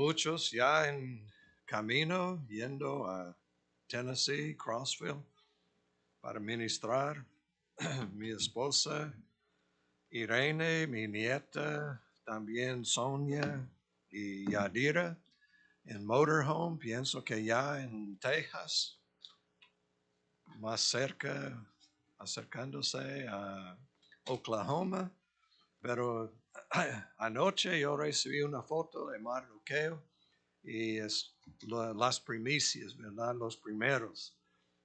muchos ya en camino yendo a Tennessee, Crossville, para ministrar. Mi esposa Irene, mi nieta, también Sonia y Yadira en Motorhome, pienso que ya en Texas, más cerca, acercándose a Oklahoma. Pero anoche yo recibí una foto de Mardoqueo y es las primicias, ¿verdad? Los primeros.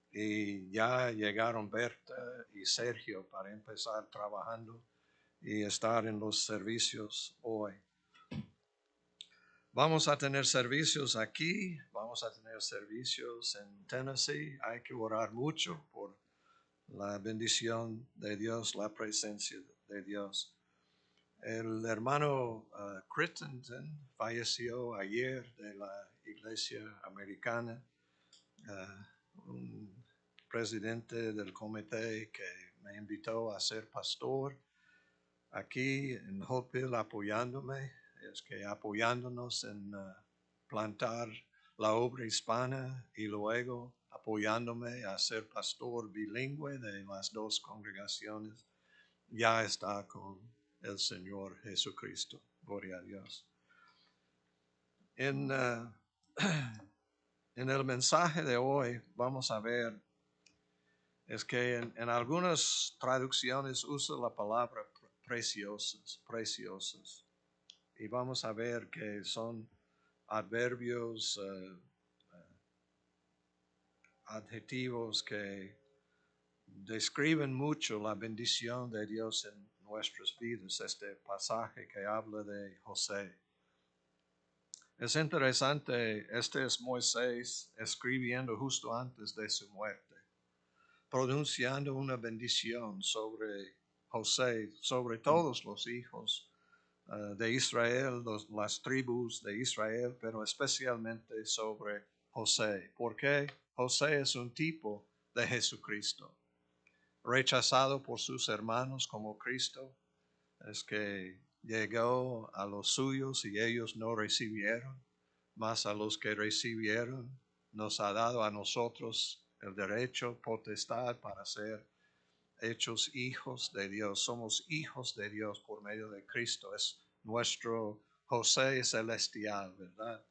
Y ya llegaron Berta y Sergio para empezar trabajando y estar en los servicios hoy. Vamos a tener servicios aquí, vamos a tener servicios en Tennessee. Hay que orar mucho por la bendición de Dios, la presencia de Dios. El hermano Crittenden falleció ayer de la iglesia americana, un presidente del comité que me invitó a ser pastor aquí en Hopeville apoyándome, es que apoyándonos en plantar la obra hispana y luego apoyándome a ser pastor bilingüe de las dos congregaciones, ya está con el Señor Jesucristo. Gloria a Dios. En, en el mensaje de hoy vamos a ver, es que en algunas traducciones usa la palabra preciosas, preciosas. Y vamos a ver que son adverbios, adjetivos que describen mucho la bendición de Dios en nuestras vidas. Este pasaje que habla de José. Es interesante, este es Moisés escribiendo justo antes de su muerte, pronunciando una bendición sobre José, sobre todos los hijos de Israel, las tribus de Israel, pero especialmente sobre José. Porque José es un tipo de Jesucristo, rechazado por sus hermanos como Cristo, es que llegó a los suyos y ellos no recibieron, mas a los que recibieron nos ha dado a nosotros el derecho, potestad para ser hechos hijos de Dios. Somos hijos de Dios por medio de Cristo. Es nuestro José celestial, ¿verdad?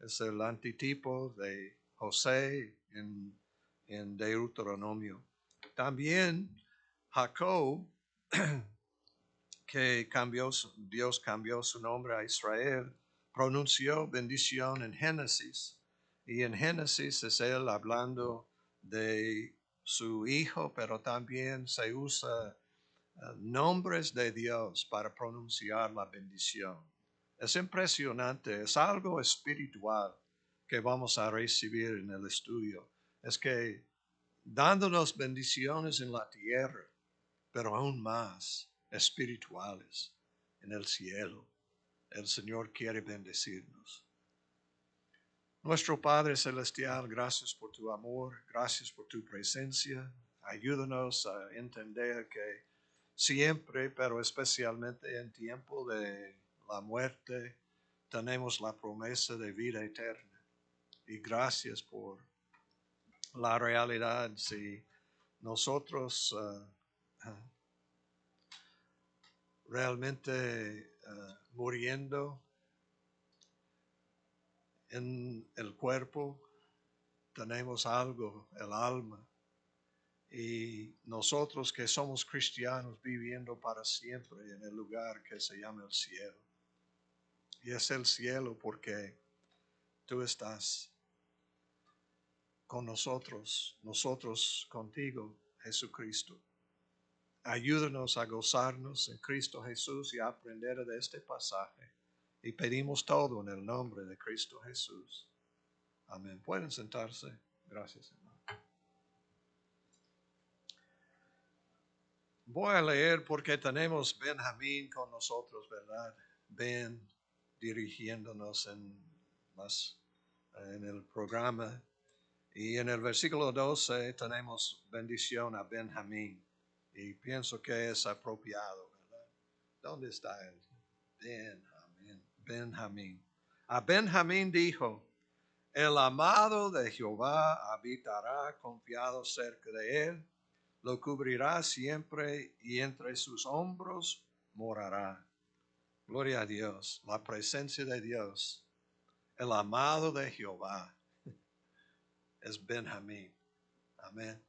Es el antitipo de José en Deuteronomio. También Jacob, que Dios cambió su nombre a Israel, pronunció bendición en Génesis. Y en Génesis es él hablando de su hijo, pero también se usa nombres de Dios para pronunciar la bendición. Es impresionante, es algo espiritual que vamos a recibir en el estudio. Es que dándonos bendiciones en la tierra, pero aún más espirituales en el cielo. El Señor quiere bendecirnos. Nuestro Padre Celestial, gracias por tu amor, gracias por tu presencia. Ayúdanos a entender que siempre, pero especialmente en tiempo de la muerte, tenemos la promesa de vida eterna. Y gracias por la realidad. Si nosotros realmente muriendo en el cuerpo, tenemos algo, el alma. Y nosotros que somos cristianos viviendo para siempre en el lugar que se llama el cielo. Y es el cielo porque tú estás con nosotros, nosotros contigo, Jesucristo. Ayúdanos a gozarnos en Cristo Jesús y a aprender de este pasaje. Y pedimos todo en el nombre de Cristo Jesús. Amén. Pueden sentarse. Gracias, hermano. Voy a leer porque tenemos Benjamín con nosotros, ¿verdad? Ben dirigiéndonos en el programa. Y en el versículo 12 tenemos bendición a Benjamín. Y pienso que es apropiado, ¿verdad? ¿Dónde está él? Benjamín. A Benjamín dijo, el amado de Jehová habitará confiado cerca de él, lo cubrirá siempre y entre sus hombros morará. Gloria a Dios, la presencia de Dios. El amado de Jehová es Benjamín. Amén.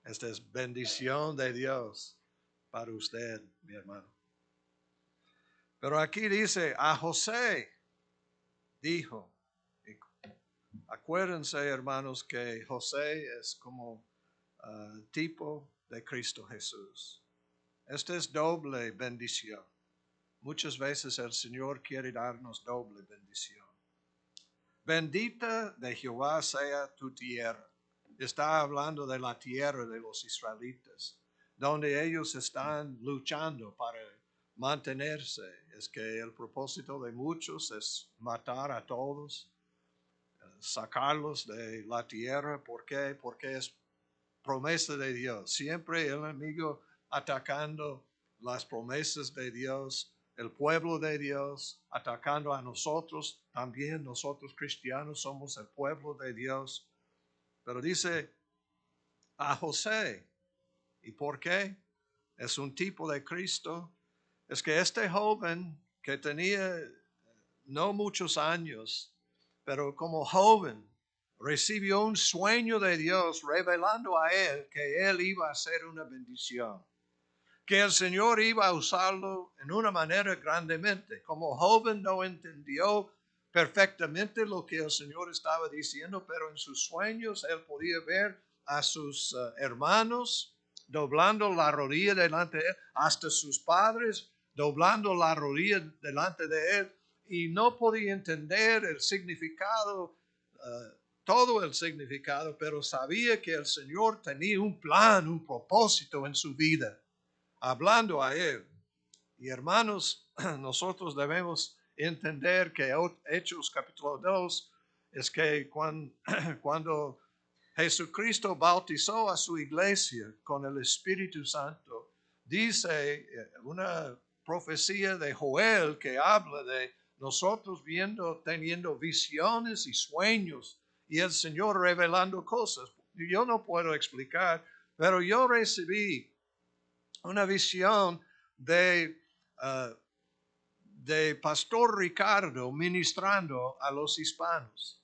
Esta es bendición de Dios para usted, mi hermano. Pero aquí dice, a José dijo, acuérdense hermanos que José es como tipo de Cristo Jesús. Esta es doble bendición. Muchas veces el Señor quiere darnos doble bendición. Bendita de Jehová sea tu tierra. Está hablando de la tierra de los israelitas, donde ellos están luchando para mantenerse. Es que el propósito de muchos es matar a todos, sacarlos de la tierra. ¿Por qué? Porque es promesa de Dios. Siempre el enemigo atacando las promesas de Dios, el pueblo de Dios, atacando a nosotros. También nosotros cristianos somos el pueblo de Dios. Pero dice a José. ¿Y por qué? Es un tipo de Cristo. Es que este joven que tenía no muchos años, pero como joven, recibió un sueño de Dios revelando a él que él iba a ser una bendición, que el Señor iba a usarlo en una manera grandemente. Como joven no entendió perfectamente lo que el Señor estaba diciendo, pero en sus sueños él podía ver a sus hermanos doblando la rodilla delante de él, hasta sus padres doblando la rodilla delante de él, y no podía entender el significado, todo el significado, pero sabía que el Señor tenía un plan, un propósito en su vida, hablando a él. Y hermanos, nosotros debemos entender que Hechos capítulo 2 es que cuando Jesucristo bautizó a su iglesia con el Espíritu Santo, dice una profecía de Joel que habla de nosotros teniendo visiones y sueños y el Señor revelando cosas. Yo no puedo explicar, pero yo recibí una visión de Pastor Ricardo ministrando a los hispanos.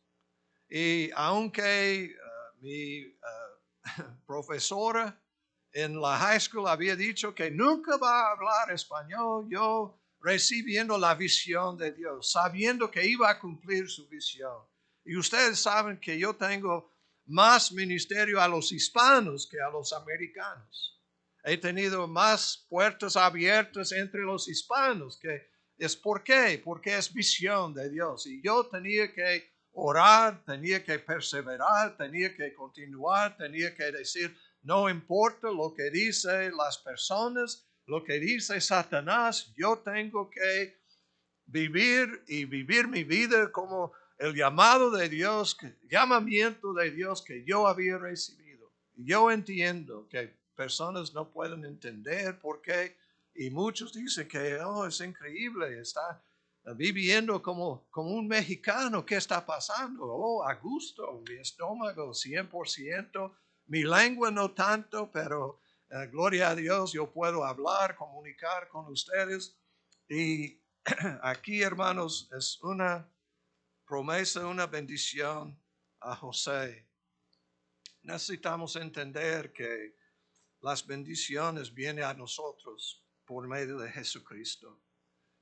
Y aunque mi profesora en la high school había dicho que nunca va a hablar español, yo recibiendo la visión de Dios, sabiendo que iba a cumplir su visión. Y ustedes saben que yo tengo más ministerio a los hispanos que a los americanos. He tenido más puertas abiertas entre los hispanos. ¿Por qué? Porque es visión de Dios. Y yo tenía que orar, tenía que perseverar, tenía que continuar, tenía que decir, no importa lo que dicen las personas, lo que dice Satanás, yo tengo que vivir y vivir mi vida como el llamado de Dios, llamamiento de Dios que yo había recibido. Yo entiendo que personas no pueden entender por qué, y muchos dicen que es increíble, está viviendo como un mexicano. ¿Qué está pasando? A gusto, mi estómago 100%, mi lengua no tanto, pero gloria a Dios, yo puedo hablar, comunicar con ustedes. Y aquí, hermanos, es una promesa, una bendición a José. Necesitamos entender que las bendiciones vienen a nosotros por medio de Jesucristo.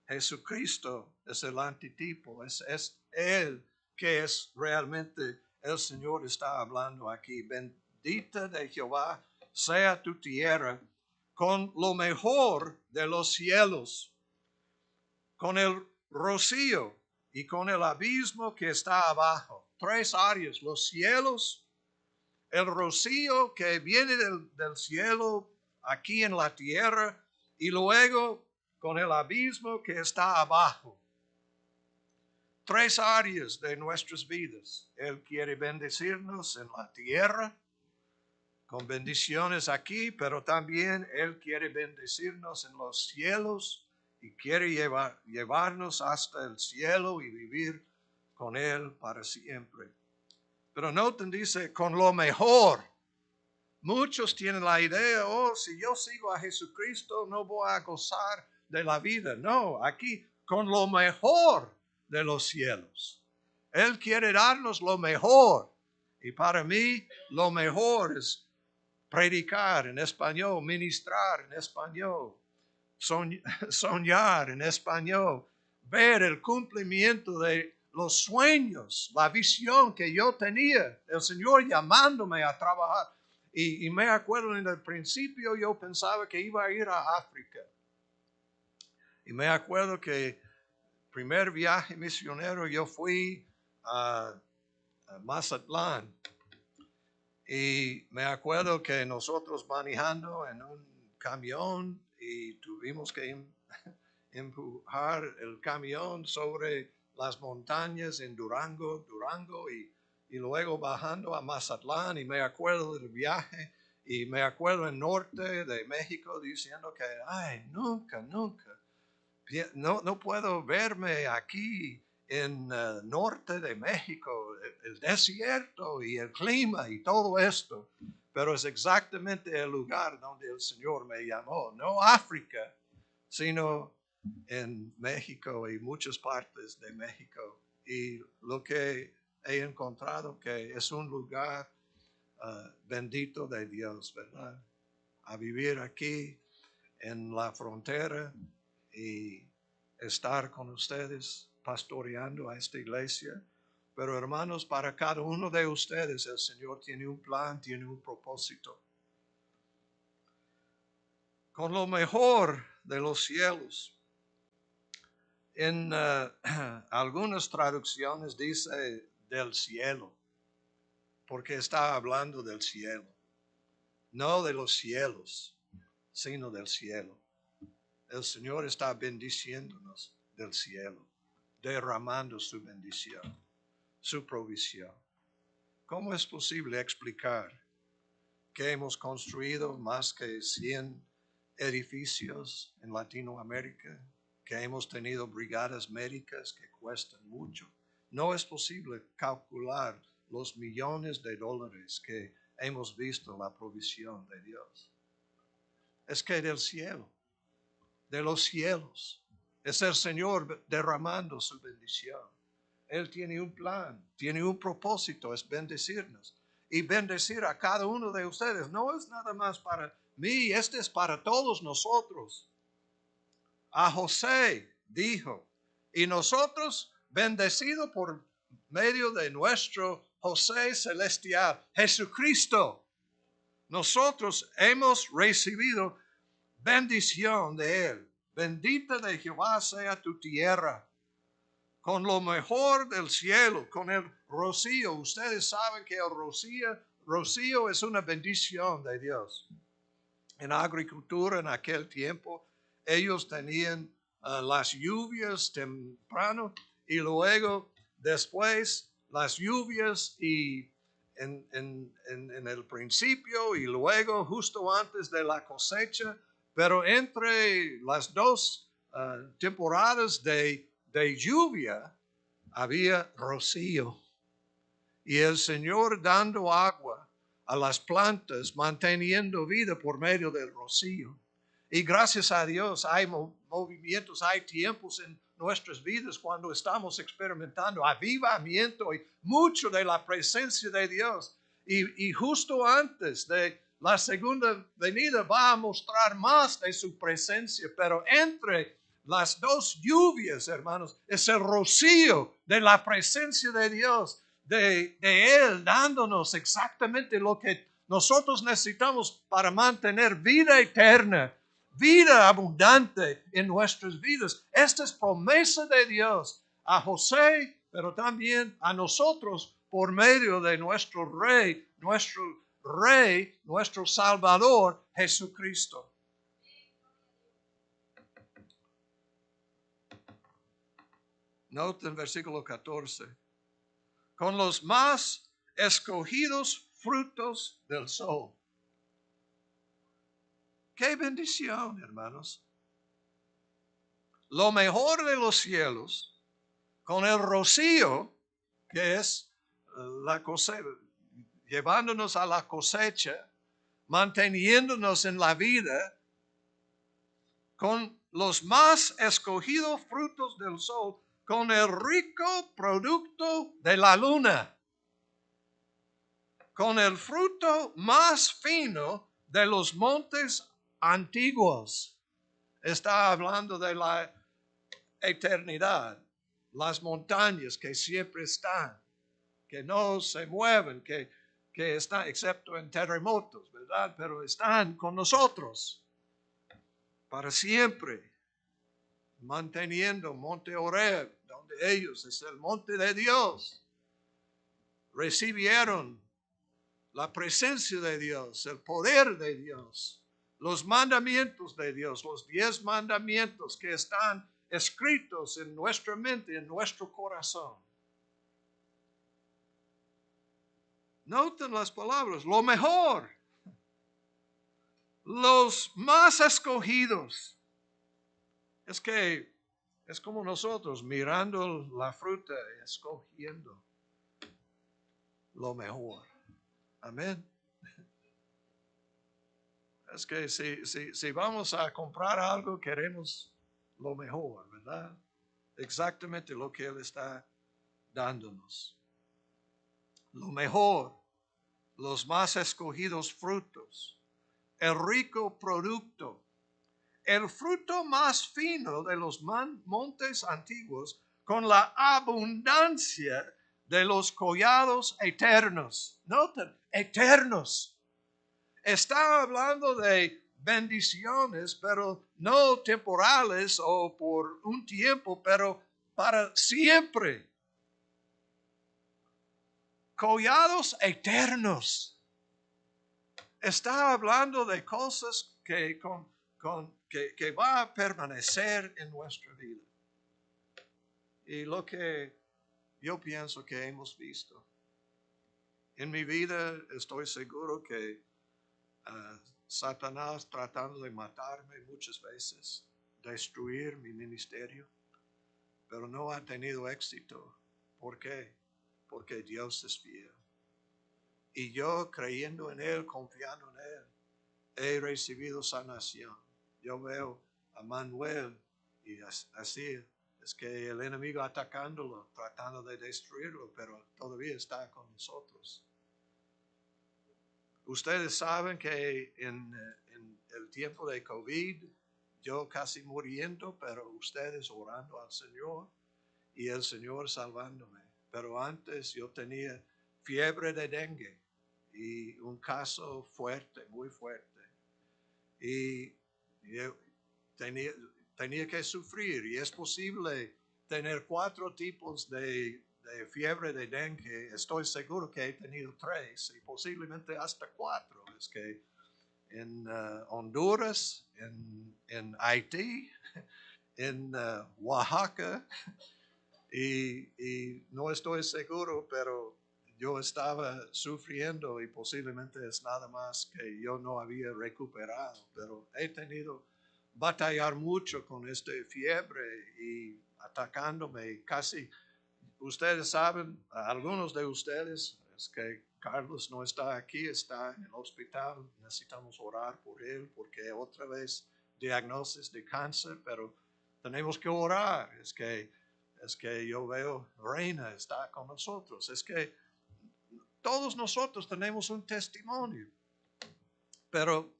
Jesucristo es el antitipo, es Él que es realmente el Señor está hablando aquí. Bendita de Jehová sea tu tierra con lo mejor de los cielos, con el rocío y con el abismo que está abajo. Tres áreas: los cielos, el rocío que viene del cielo aquí en la tierra, y luego con el abismo que está abajo. Tres áreas de nuestras vidas. Él quiere bendecirnos en la tierra, con bendiciones aquí, pero también Él quiere bendecirnos en los cielos y quiere llevarnos hasta el cielo y vivir con Él para siempre. Pero noten, dice, con lo mejor. Muchos tienen la idea, oh, si yo sigo a Jesucristo, no voy a gozar de la vida. No, aquí, con lo mejor de los cielos. Él quiere darnos lo mejor. Y para mí, lo mejor es predicar en español, ministrar en español, soñar en español, ver el cumplimiento de los sueños, la visión que yo tenía, el Señor llamándome a trabajar. Y me acuerdo en el principio yo pensaba que iba a ir a África. Y me acuerdo que primer viaje misionero yo fui a Mazatlán. Y me acuerdo que nosotros manejando en un camión y tuvimos que empujar el camión sobre las montañas en Durango y luego bajando a Mazatlán. Y me acuerdo del viaje y me acuerdo en norte de México diciendo que, ay, nunca, no puedo verme aquí en norte de México, el desierto y el clima y todo esto, pero es exactamente el lugar donde el Señor me llamó, no África, sino en México y muchas partes de México. Y lo que he encontrado que es un lugar bendito de Dios, ¿verdad? A vivir aquí en la frontera y estar con ustedes pastoreando a esta iglesia. Pero hermanos, para cada uno de ustedes el Señor tiene un plan, tiene un propósito. Con lo mejor de los cielos. En algunas traducciones dice del cielo, porque está hablando del cielo. No de los cielos, sino del cielo. El Señor está bendiciéndonos del cielo, derramando su bendición, su provisión. ¿Cómo es posible explicar que hemos construido más que 100 edificios en Latinoamérica, que hemos tenido brigadas médicas que cuestan mucho? No es posible calcular los millones de dólares que hemos visto la provisión de Dios. Es que del cielo, de los cielos, es el Señor derramando su bendición. Él tiene un plan, tiene un propósito, es bendecirnos. Y bendecir a cada uno de ustedes no es nada más para mí, este es para todos nosotros. A José dijo, y nosotros bendecidos por medio de nuestro José celestial, Jesucristo, nosotros hemos recibido bendición de Él. Bendita de Jehová sea tu tierra, con lo mejor del cielo, con el rocío. Ustedes saben que el rocío es una bendición de Dios. En agricultura en aquel tiempo, ellos tenían las lluvias temprano y luego después las lluvias y en el principio y luego justo antes de la cosecha, pero entre las dos temporadas de lluvia había rocío y el Señor dando agua a las plantas, manteniendo vida por medio del rocío. Y gracias a Dios hay movimientos, hay tiempos en nuestras vidas cuando estamos experimentando avivamiento y mucho de la presencia de Dios. Y justo antes de la segunda venida va a mostrar más de su presencia, pero entre las dos lluvias, hermanos, es el rocío de la presencia de Dios, de Él dándonos exactamente lo que nosotros necesitamos para mantener vida eterna, vida abundante en nuestras vidas. Esta es promesa de Dios a José, pero también a nosotros por medio de nuestro Rey, nuestro Salvador, Jesucristo. Noten versículo 14. Con los más escogidos frutos del sol. ¡Qué bendición, hermanos! Lo mejor de los cielos, con el rocío que es la cosecha, llevándonos a la cosecha, manteniéndonos en la vida con los más escogidos frutos del sol, con el rico producto de la luna, con el fruto más fino de los montes antiguos. Está hablando de la eternidad, las montañas que siempre están, que no se mueven, que están, excepto en terremotos, ¿verdad? Pero están con nosotros para siempre, manteniendo Monte Horeb, donde ellos es el monte de Dios, recibieron la presencia de Dios, el poder de Dios, los mandamientos de Dios, los 10 mandamientos que están escritos en nuestra mente, en nuestro corazón. Noten las palabras, lo mejor, los más escogidos. Es que es como nosotros mirando la fruta, escogiendo lo mejor. Amén. Es que si vamos a comprar algo, queremos lo mejor, ¿verdad? Exactamente lo que Él está dándonos. Lo mejor, los más escogidos frutos, el rico producto, el fruto más fino de los montes antiguos, con la abundancia de los collados eternos. Noten, eternos. Está hablando de bendiciones, pero no temporales o por un tiempo, pero para siempre. Collados eternos. Está hablando de cosas que va a permanecer en nuestra vida. Y lo que yo pienso que hemos visto. En mi vida estoy seguro que Satanás tratando de matarme muchas veces, destruir mi ministerio, pero no ha tenido éxito. ¿Por qué? Porque Dios es fiel. Y yo creyendo en Él, confiando en Él, he recibido sanación. Yo veo a Manuel y así es que el enemigo atacándolo, tratando de destruirlo, pero todavía está con nosotros. Ustedes saben que en el tiempo de COVID, yo casi muriendo, pero ustedes orando al Señor y el Señor salvándome. Pero antes yo tenía fiebre de dengue y un caso fuerte, muy fuerte. Y yo tenía que sufrir, y es posible tener 4 tipos de fiebre de dengue. Estoy seguro que he tenido 3 y posiblemente hasta 4. Es que en Honduras, en Haití, en Oaxaca, y no estoy seguro, pero yo estaba sufriendo y posiblemente es nada más que yo no había recuperado, pero he tenido batallar mucho con esta fiebre y atacándome casi. Ustedes saben, algunos de ustedes, es que Carlos no está aquí, está en el hospital, necesitamos orar por él porque otra vez diagnosis de cáncer, pero tenemos que orar, es que yo veo Reina está con nosotros, es que todos nosotros tenemos un testimonio, pero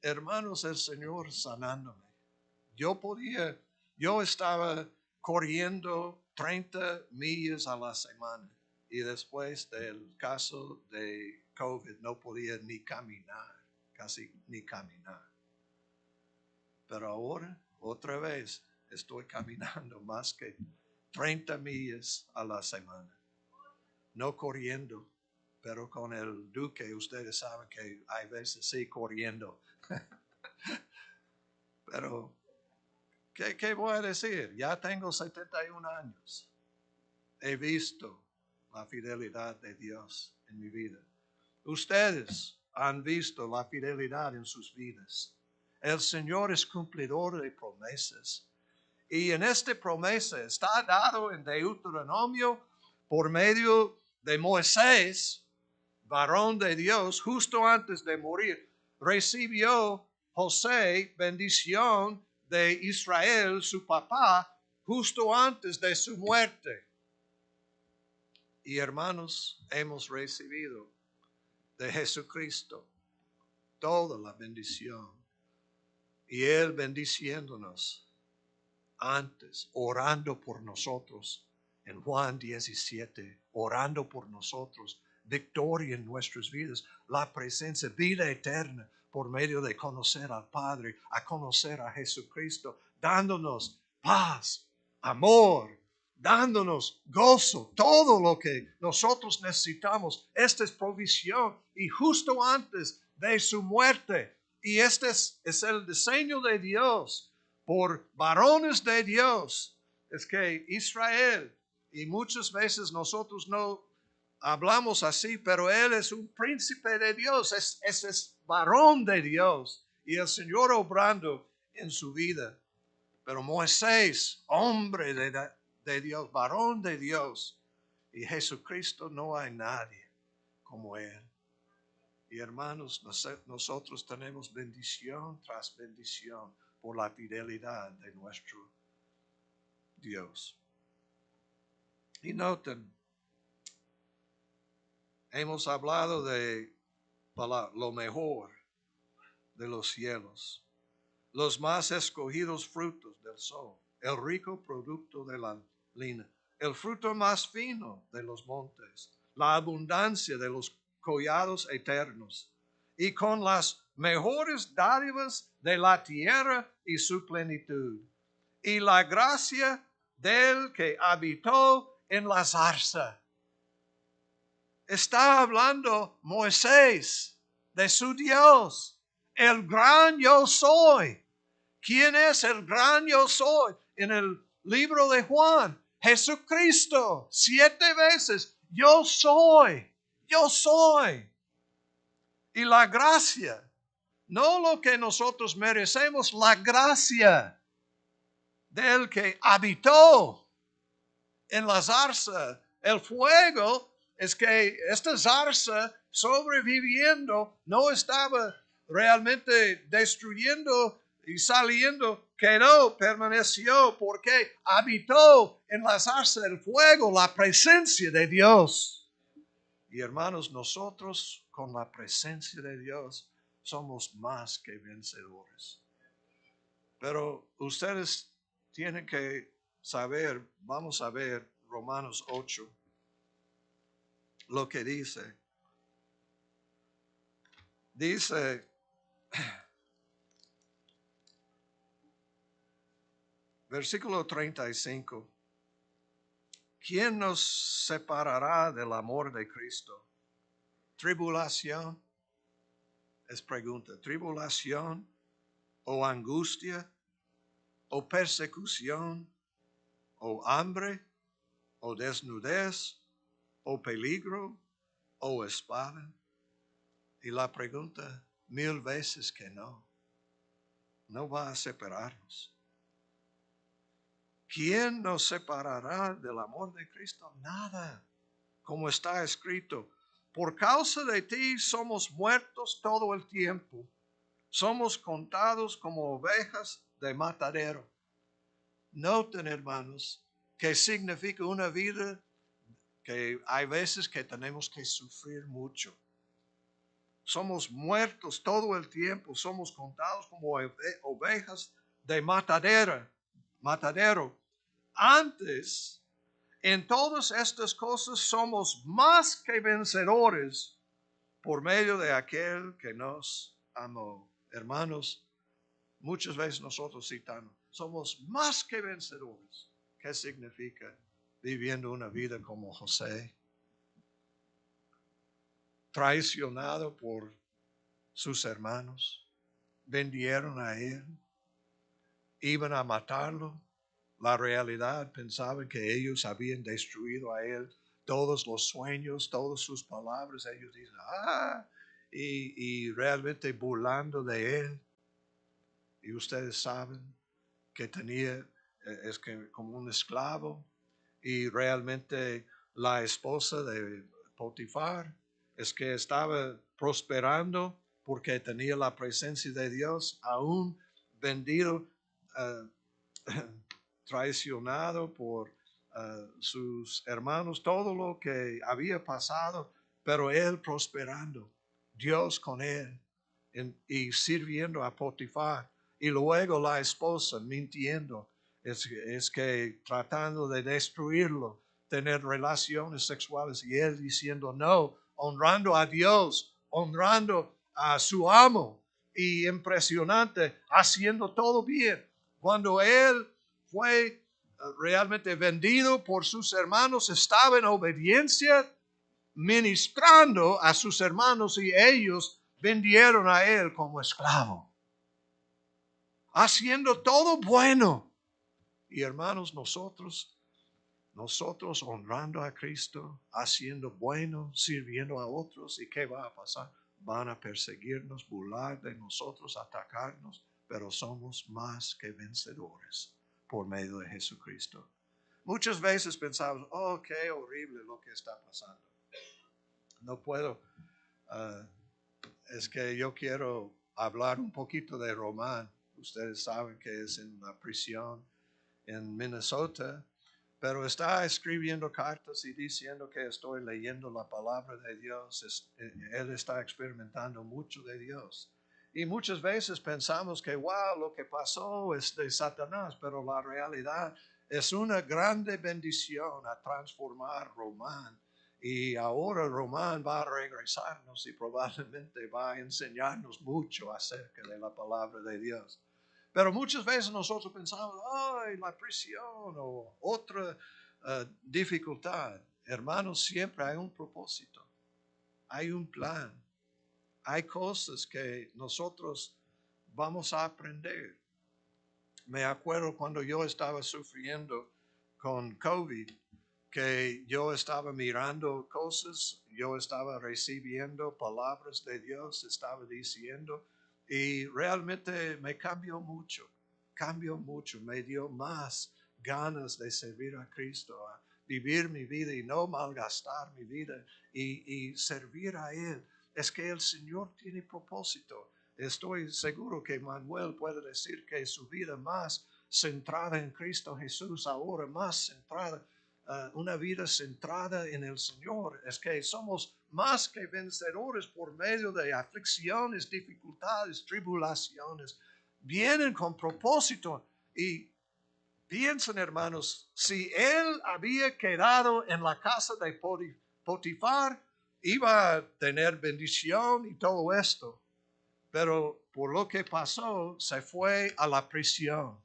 hermanos, el Señor sanándome. Yo estaba corriendo 30 millas a la semana y después del caso de COVID no podía ni caminar, casi ni caminar. Pero ahora, otra vez, estoy caminando más que 30 millas a la semana. No corriendo, pero con el Duque, ustedes saben que hay veces sí corriendo. Pero ¿Qué voy a decir? Ya tengo 71 años. He visto la fidelidad de Dios en mi vida. Ustedes han visto la fidelidad en sus vidas. El Señor es cumplidor de promesas. Y en esta promesa está dado en Deuteronomio por medio de Moisés, varón de Dios, justo antes de morir, recibió José bendición de Israel, su papá, justo antes de su muerte. Y hermanos, hemos recibido de Jesucristo toda la bendición. Y Él bendiciéndonos antes, orando por nosotros. En Juan 17, orando por nosotros, victoria en nuestras vidas, la presencia, vida eterna por medio de conocer al Padre, a conocer a Jesucristo, dándonos paz, amor, dándonos gozo, todo lo que nosotros necesitamos. Esta es provisión y justo antes de su muerte. Y este es el diseño de Dios por varones de Dios. Es que Israel, y muchas veces nosotros no hablamos así, pero él es un príncipe de Dios, es varón de Dios, y el Señor obrando en su vida. Pero Moisés, hombre de Dios, varón de Dios, y Jesucristo, no hay nadie como él. Y hermanos, nosotros tenemos bendición tras bendición por la fidelidad de nuestro Dios. Y noten, hemos hablado de lo mejor de los cielos, los más escogidos frutos del sol, el rico producto de la lina, el fruto más fino de los montes, la abundancia de los collados eternos, y con las mejores dádivas de la tierra y su plenitud, y la gracia del que habitó en la zarza. Está hablando Moisés de su Dios, el gran yo soy. ¿Quién es el gran yo soy? En el libro de Juan, Jesucristo, 7 veces, yo soy, yo soy. Y la gracia, no lo que nosotros merecemos, la gracia del que habitó en la zarza, el fuego. Es que esta zarza sobreviviendo no estaba realmente destruyendo y saliendo, quedó, permaneció, porque habitó en la zarza del fuego la presencia de Dios. Y hermanos, nosotros con la presencia de Dios somos más que vencedores. Pero ustedes tienen que saber, vamos a ver Romanos 8, lo que dice. Dice, versículo 35, ¿quién nos separará del amor de Cristo? ¿Tribulación? Es pregunta. ¿Tribulación o angustia o persecución o hambre o desnudez o peligro o espada? Y la pregunta, 1000 veces que no. No va a separarnos. ¿Quién nos separará del amor de Cristo? Nada. Como está escrito, por causa de ti somos muertos todo el tiempo. Somos contados como ovejas de matadero. Noten, hermanos, que significa una vida que hay veces que tenemos que sufrir mucho. Somos muertos todo el tiempo, somos contados como ovejas de matadero. Antes, en todas estas cosas somos más que vencedores por medio de aquel que nos amó. Hermanos, muchas veces nosotros citamos, somos más que vencedores. ¿Qué significa viviendo una vida como José? Traicionado por sus hermanos, vendieron a él, iban a matarlo. La realidad, pensaban que ellos habían destruido a él todos los sueños, todas sus palabras. Ellos dicen, y realmente burlando de él. Y ustedes saben que tenía, es que como un esclavo, y realmente la esposa de Potifar, es que estaba prosperando porque tenía la presencia de Dios, aún vendido, eh, traicionado por sus hermanos, todo lo que había pasado, pero él prosperando, Dios con él y sirviendo a Potifar. Y luego la esposa mintiendo, es que tratando de destruirlo, tener relaciones sexuales y él diciendo no, honrando a Dios, honrando a su amo y impresionante, haciendo todo bien. Cuando él fue realmente vendido por sus hermanos, estaba en obediencia, ministrando a sus hermanos y ellos vendieron a él como esclavo, haciendo todo bueno. Y hermanos, nosotros honrando a Cristo, haciendo bueno, sirviendo a otros, ¿y qué va a pasar? Van a perseguirnos, burlar de nosotros, atacarnos, pero somos más que vencedores por medio de Jesucristo. Muchas veces pensamos, oh, qué horrible lo que está pasando. No puedo, es que yo quiero hablar un poquito de Román. Ustedes saben que es en la prisión en Minnesota, pero está escribiendo cartas y diciendo que estoy leyendo la palabra de Dios. Él está experimentando mucho de Dios. Y muchas veces pensamos que, wow, lo que pasó es de Satanás, pero la realidad es una grande bendición a transformar Román. Y ahora Román va a regresarnos y probablemente va a enseñarnos mucho acerca de la palabra de Dios. Pero muchas veces nosotros pensamos, ay, la prisión o otra dificultad. Hermanos, siempre hay un propósito, hay un plan, hay cosas que nosotros vamos a aprender. Me acuerdo cuando yo estaba sufriendo con COVID, que yo estaba mirando cosas, yo estaba recibiendo palabras de Dios, estaba diciendo, y realmente me cambió mucho, me dio más ganas de servir a Cristo, a vivir mi vida y no malgastar mi vida y servir a Él. Es que el Señor tiene propósito. Estoy seguro que Manuel puede decir que su vida más centrada en Cristo Jesús, ahora más centrada, una vida centrada en el Señor, es que somos más que vencedores por medio de aflicciones, dificultades, tribulaciones. Vienen con propósito y piensen, hermanos, si él había quedado en la casa de Potifar, iba a tener bendición y todo esto. Pero por lo que pasó, se fue a la prisión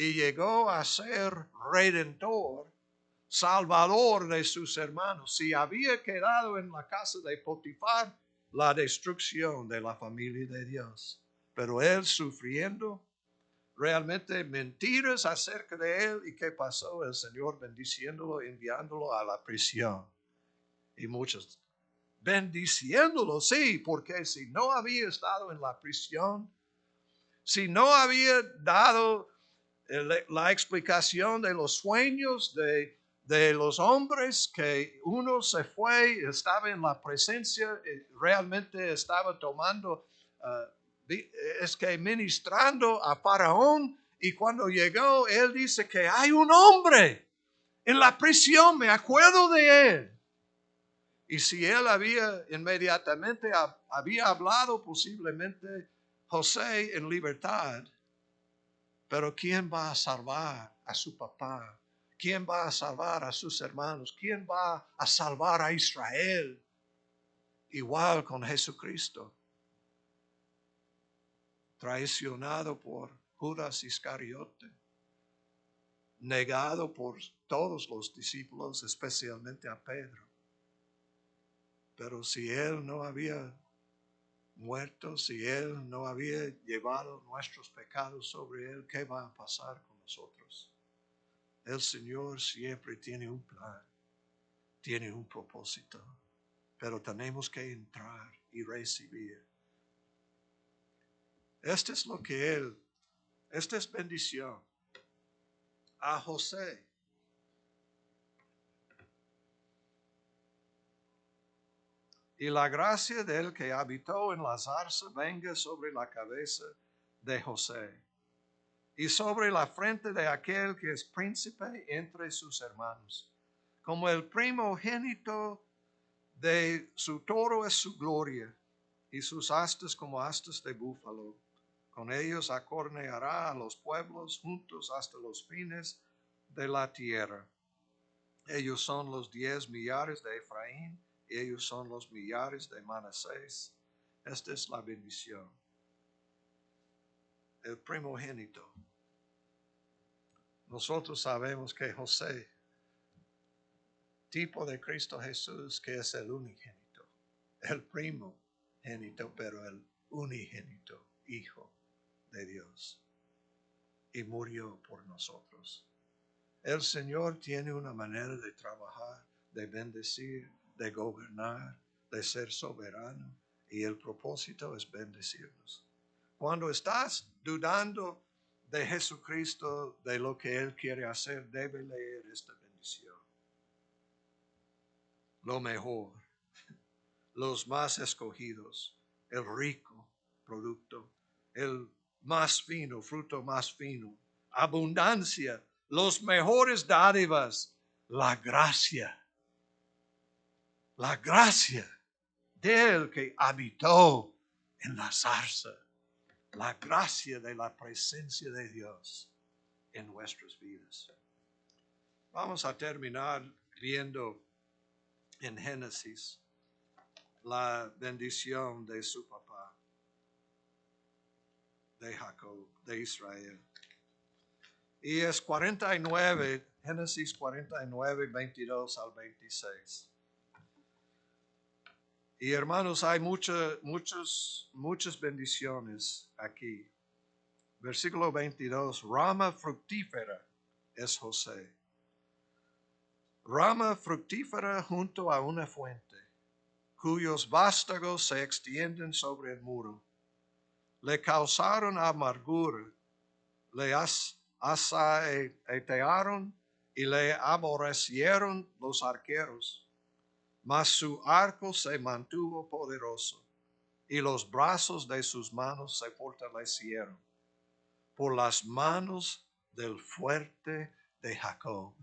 y llegó a ser redentor, salvador de sus hermanos. Si había quedado en la casa de Potifar, la destrucción de la familia de Dios. Pero él sufriendo realmente mentiras acerca de él. ¿Y qué pasó? El Señor bendiciéndolo, enviándolo a la prisión. Y muchos bendiciéndolo, sí, porque si no había estado en la prisión, si no había dado la explicación de los sueños de los hombres, que uno se fue, estaba en la presencia, realmente estaba tomando, es que ministrando a Faraón, y cuando llegó, él dice que hay un hombre en la prisión, me acuerdo de él. Y si él había inmediatamente había hablado, posiblemente José en libertad. Pero ¿quién va a salvar a su papá? ¿Quién va a salvar a sus hermanos? ¿Quién va a salvar a Israel? Igual con Jesucristo, traicionado por Judas Iscariote, negado por todos los discípulos, especialmente a Pedro. Pero si él no había muerto, si él no había llevado nuestros pecados sobre él, ¿qué va a pasar con nosotros? El Señor siempre tiene un plan, tiene un propósito, pero tenemos que entrar y recibir. Este es lo que esta es bendición a José. y la gracia del que habitó en la zarza venga sobre la cabeza de José y sobre la frente de aquel que es príncipe entre sus hermanos. Como el primogénito de su toro es su gloria, y sus astas como astas de búfalo. Con ellos acorneará a los pueblos juntos hasta los fines de la tierra. Ellos son los 10 millares de Efraín, y ellos son los millares de Manasés. Esta es la bendición. El primogénito. Nosotros sabemos que José, tipo de Cristo Jesús, que es el unigénito, el primogénito, pero el unigénito, Hijo de Dios, y murió por nosotros. El Señor tiene una manera de trabajar, de bendecir, de gobernar, de ser soberano, y el propósito es bendecirnos. Cuando estás dudando de Jesucristo, de lo que Él quiere hacer, debe leer esta bendición. Lo mejor, los más escogidos, el rico producto, el más fino, fruto más fino, abundancia, los mejores dádivas, la gracia del que habitó en la zarza, la gracia de la presencia de Dios en nuestras vidas. Vamos a terminar viendo en Génesis la bendición de su papá, de Jacob, de Israel. Y es 49, Génesis 49, 22 al 26. Y hermanos, hay muchas bendiciones aquí. Versículo 22, rama fructífera es José. Rama fructífera junto a una fuente, cuyos vástagos se extienden sobre el muro. Le causaron amargura, le asaetearon y le aborrecieron los arqueros. Mas su arco se mantuvo poderoso, y los brazos de sus manos se fortalecieron por las manos del fuerte de Jacob.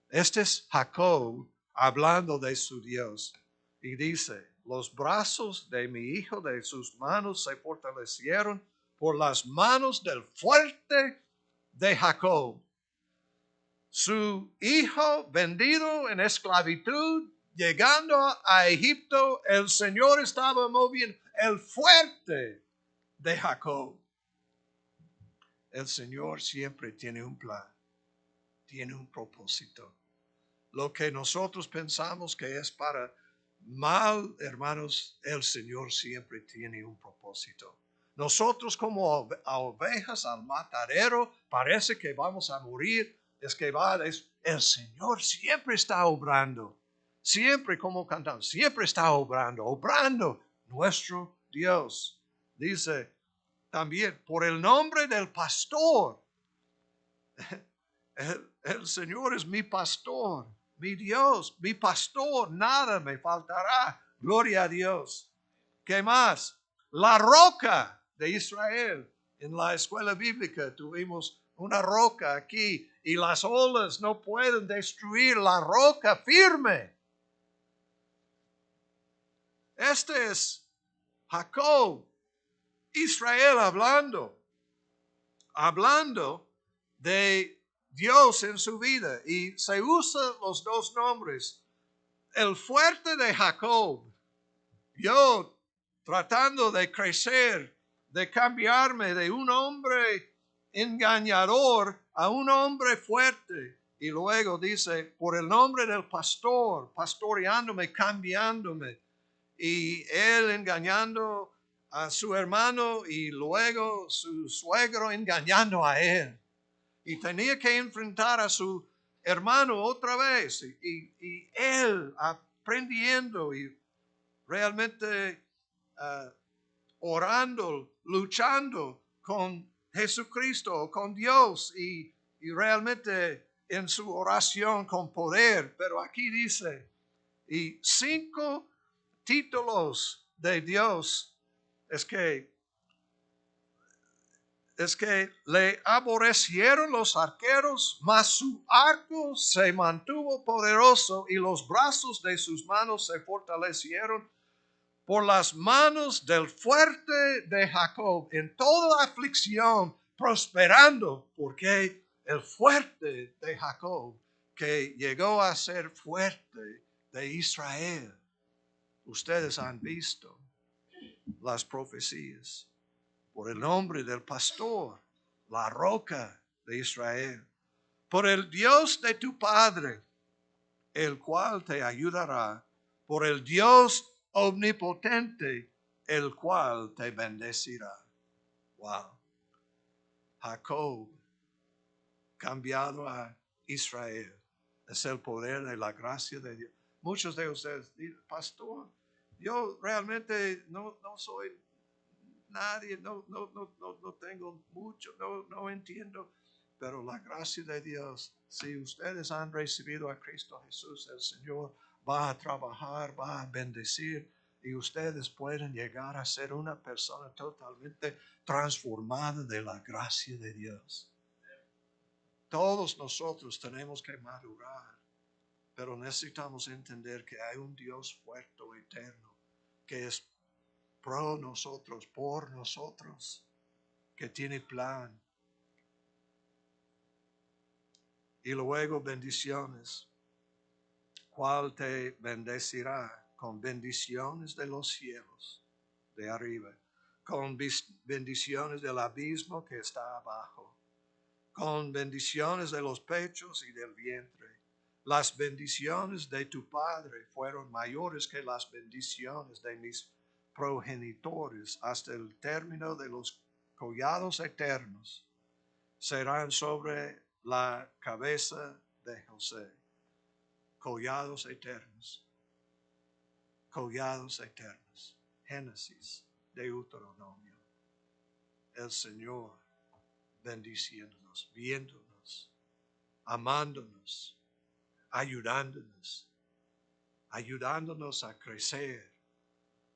Este es Jacob hablando de su Dios. Y dice, los brazos de mi hijo de sus manos se fortalecieron por las manos del fuerte de Jacob. Su hijo vendido en esclavitud, llegando a Egipto, el Señor estaba moviendo el fuerte de Jacob. El Señor siempre tiene un plan, tiene un propósito. Lo que nosotros pensamos que es para mal, hermanos, el Señor siempre tiene un propósito. Nosotros como ovejas al matadero, parece que vamos a morir. El Señor siempre está obrando. Siempre como cantamos, siempre está obrando nuestro Dios. Dice también, por el nombre del pastor. El Señor es mi pastor, mi Dios, mi pastor, nada me faltará. Gloria a Dios. ¿Qué más? La roca de Israel. En la escuela bíblica tuvimos una roca aquí y las olas no pueden destruir la roca firme. Este es Jacob, Israel hablando de Dios en su vida, y se usan los dos nombres. El fuerte de Jacob, yo tratando de crecer, de cambiarme de un hombre engañador a un hombre fuerte. Y luego dice, por el nombre del pastor, pastoreándome, cambiándome. Y él engañando a su hermano y luego su suegro engañando a él. Y tenía que enfrentar a su hermano otra vez. Y él aprendiendo y realmente orando, luchando con Jesucristo, con Dios. Y realmente en su oración con poder. Pero aquí dice, y 5 títulos de Dios es que le aborrecieron los arqueros, mas su arco se mantuvo poderoso y los brazos de sus manos se fortalecieron por las manos del fuerte de Jacob, en toda aflicción, prosperando, porque el fuerte de Jacob, que llegó a ser fuerte de Israel. Ustedes han visto las profecías por el nombre del pastor, la roca de Israel, por el Dios de tu Padre, el cual te ayudará, por el Dios omnipotente, el cual te bendecirá. Wow. Jacob, cambiado a Israel, es el poder de la gracia de Dios. Muchos de ustedes dicen, pastor, yo realmente no soy nadie, no tengo mucho, no entiendo, pero la gracia de Dios, si ustedes han recibido a Cristo Jesús, el Señor va a trabajar, va a bendecir y ustedes pueden llegar a ser una persona totalmente transformada de la gracia de Dios. Todos nosotros tenemos que madurar, pero necesitamos entender que hay un Dios fuerte, eterno, que es pro nosotros, por nosotros, que tiene plan. Y luego bendiciones. ¿Cuál te bendecirá? Con bendiciones de los cielos, de arriba, con bendiciones del abismo que está abajo, con bendiciones de los pechos y del vientre. Las bendiciones de tu Padre fueron mayores que las bendiciones de mis progenitores hasta el término de los collados eternos. Serán sobre la cabeza de José. Collados eternos. Collados eternos. Génesis, Deuteronomio. El Señor bendiciéndonos, viéndonos, amándonos, ayudándonos a crecer,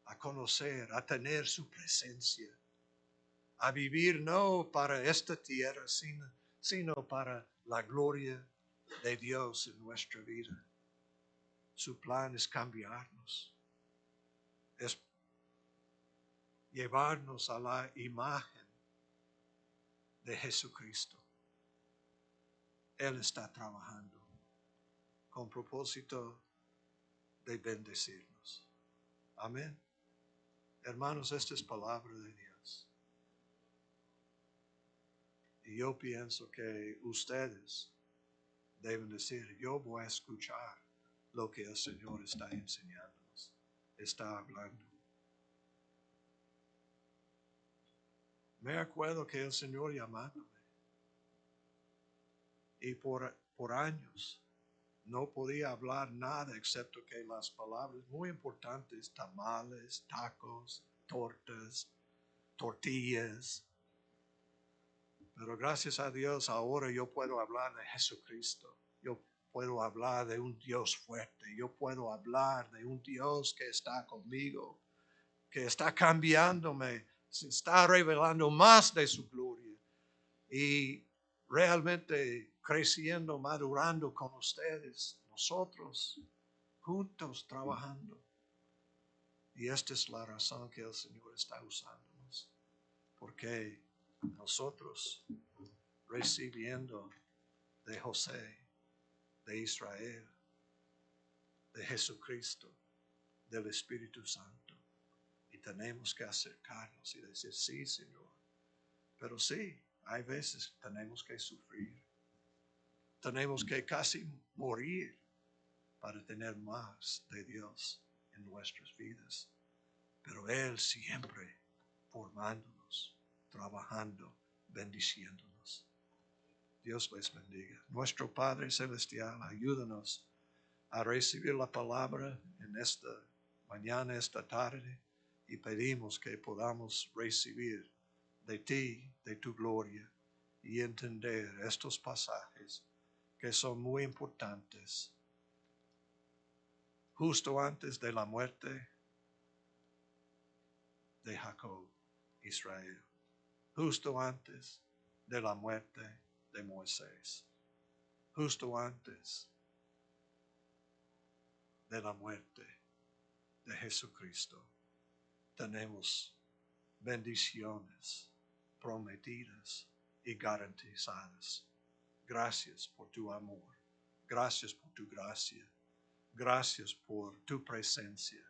a conocer, a tener su presencia, a vivir no para esta tierra, sino para la gloria de Dios en nuestra vida. Su plan es cambiarnos, es llevarnos a la imagen de Jesucristo. Él está trabajando con propósito de bendecirnos. Amén. Hermanos, esta es palabra de Dios. Y yo pienso que ustedes deben decir, yo voy a escuchar lo que el Señor está enseñándonos, está hablando. Me acuerdo que el Señor llamándome y por años no podía hablar nada excepto que las palabras muy importantes, tamales, tacos, tortas, tortillas. Pero gracias a Dios ahora yo puedo hablar de Jesucristo. Yo puedo hablar de un Dios fuerte. Yo puedo hablar de un Dios que está conmigo, que está cambiándome, se está revelando más de su gloria y realmente creciendo, madurando con ustedes, nosotros juntos trabajando. Y esta es la razón que el Señor está usándonos, porque nosotros recibiendo de José, de Israel, de Jesucristo, del Espíritu Santo. Y tenemos que acercarnos y decir, sí, Señor. Pero sí, hay veces tenemos que sufrir. Tenemos que casi morir para tener más de Dios en nuestras vidas. Pero Él siempre formándonos, trabajando, bendiciéndonos. Dios les bendiga. Nuestro Padre Celestial, ayúdanos a recibir la palabra en esta mañana, esta tarde, y pedimos que podamos recibir de ti, de tu gloria, y entender estos pasajes que son muy importantes. Justo antes de la muerte de Jacob, Israel, justo antes de la muerte de Moisés, justo antes de la muerte de Jesucristo. Tenemos bendiciones prometidas y garantizadas. Gracias por tu amor. Gracias por tu gracia. Gracias por tu presencia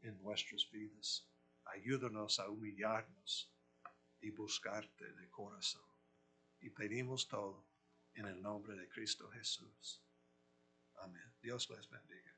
en nuestras vidas. Ayúdanos a humillarnos y buscarte de corazón. Y pedimos todo en el nombre de Cristo Jesús. Amén. Dios les bendiga.